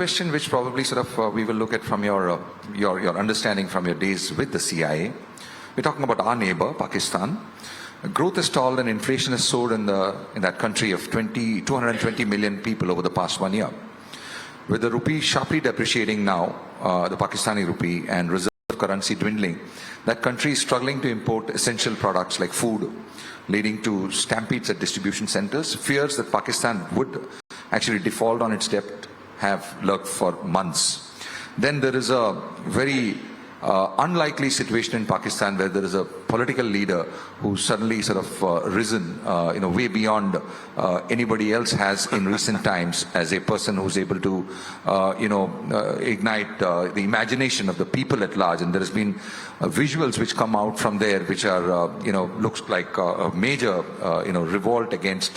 Question which probably sort of we will look at from your understanding from your days with the CIA. We're talking about our neighbor, Pakistan. Growth has stalled and inflation has soared in that country of 220 million people over the past 1 year. With the rupee sharply depreciating now, the Pakistani rupee, and reserve currency dwindling, that country is struggling to import essential products like food, leading to stampedes at distribution centers. Fears that Pakistan would actually default on its debt have lurked for months. Then there is a very unlikely situation in Pakistan where there is a political leader who's suddenly sort of risen way beyond anybody else has in recent times, as a person who's able to ignite the imagination of the people at large. And there has been visuals which come out from there which are looks like a major revolt against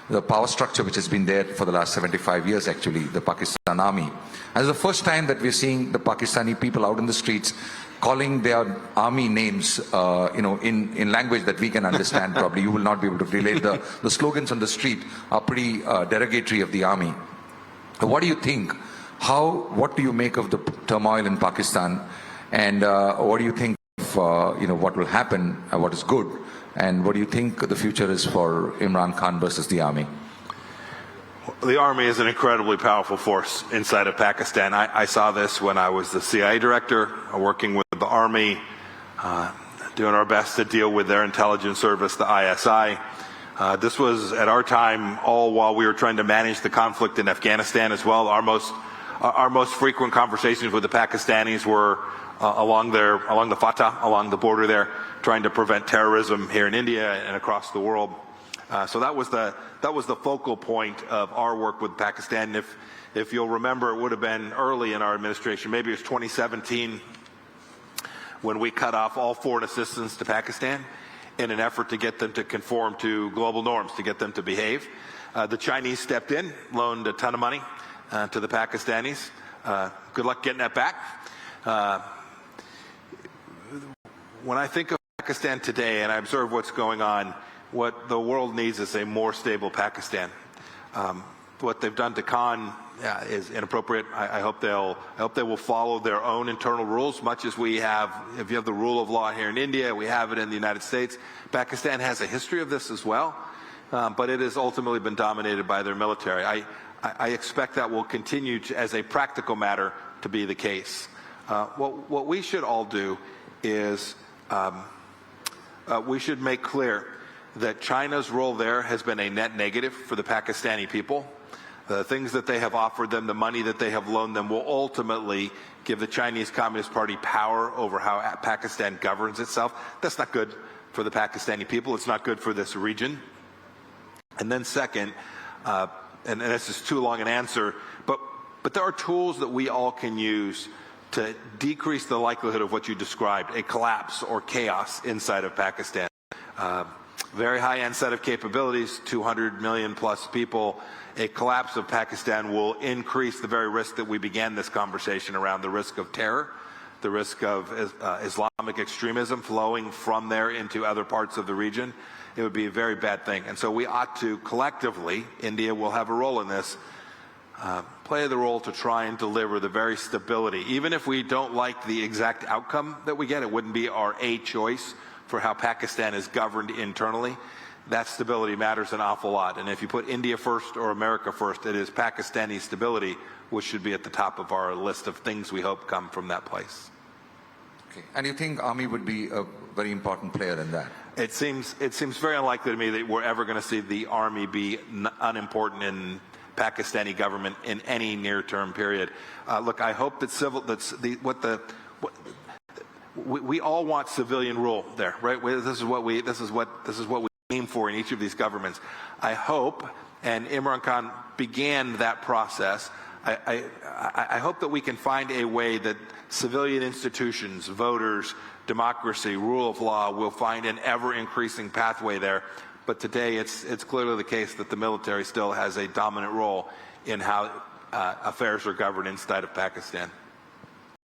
the power structure which has been there for the last 75 years, actually, the Pakistan army. And it's the first time that we're seeing the Pakistani people out in the streets calling their army names, in language that we can understand. Probably you will not be able to relate. The slogans on the street are pretty derogatory of the army. What do you think? What do you make of the turmoil in Pakistan? And what do you think of, what will happen, what is good? And what do you think the future is for Imran Khan versus the army? The army is an incredibly powerful force inside of Pakistan. I saw this when I was the CIA director, working with the army, doing our best to deal with their intelligence service, the ISI. This was at our time, all while we were trying to manage the conflict in Afghanistan as well. Our most frequent conversations with the Pakistanis were along the Fatah, along the border there, trying to prevent terrorism here in India and across the world. So that was the focal point of our work with Pakistan. If you'll remember, it would have been early in our administration, maybe it was 2017, when we cut off all foreign assistance to Pakistan in an effort to get them to conform to global norms, to get them to behave. The Chinese stepped in, loaned a ton of money to the Pakistanis. Good luck getting that back. When I think of Pakistan today and I observe what's going on, what the world needs is a more stable Pakistan. What they've done to Khan is inappropriate. I hope they will follow their own internal rules, much as we have. If you have the rule of law here in India, we have it in the United States. Pakistan has a history of this as well, but it has ultimately been dominated by their military. I expect that will continue as a practical matter to be the case. What we should all do is we should make clear that China's role there has been a net negative for the Pakistani people. The things that they have offered them, the money that they have loaned them, will ultimately give the Chinese Communist Party power over how Pakistan governs itself. That's not good for the Pakistani people. It's not good for this region. And then second, and this is too long an answer, but there are tools that we all can use to decrease the likelihood of what you described, a collapse or chaos inside of Pakistan. Very high-end set of capabilities, 200 million plus people. A collapse of Pakistan will increase the very risk that we began this conversation around, the risk of terror, the risk of Islamic extremism flowing from there into other parts of the region. It would be a very bad thing. And so we ought to collectively, India will have a role in this, play the role to try and deliver the very stability. Even if we don't like the exact outcome that we get, it wouldn't be our choice for how Pakistan is governed internally. That stability matters an awful lot. And if you put India first or America first, it is Pakistani stability which should be at the top of our list of things we hope come from that place. Okay. And you think Army would be a very important player in that? It seems very unlikely to me that we're ever going to see the Army be unimportant in Pakistani government in any near-term period. Look, I hope that we all want civilian rule there, right? This is what we aim for in each of these governments. I hope, and Imran Khan began that process. I hope that we can find a way that civilian institutions, voters, democracy, rule of law will find an ever-increasing pathway there. But today, it's clearly the case that the military still has a dominant role in how affairs are governed inside of Pakistan.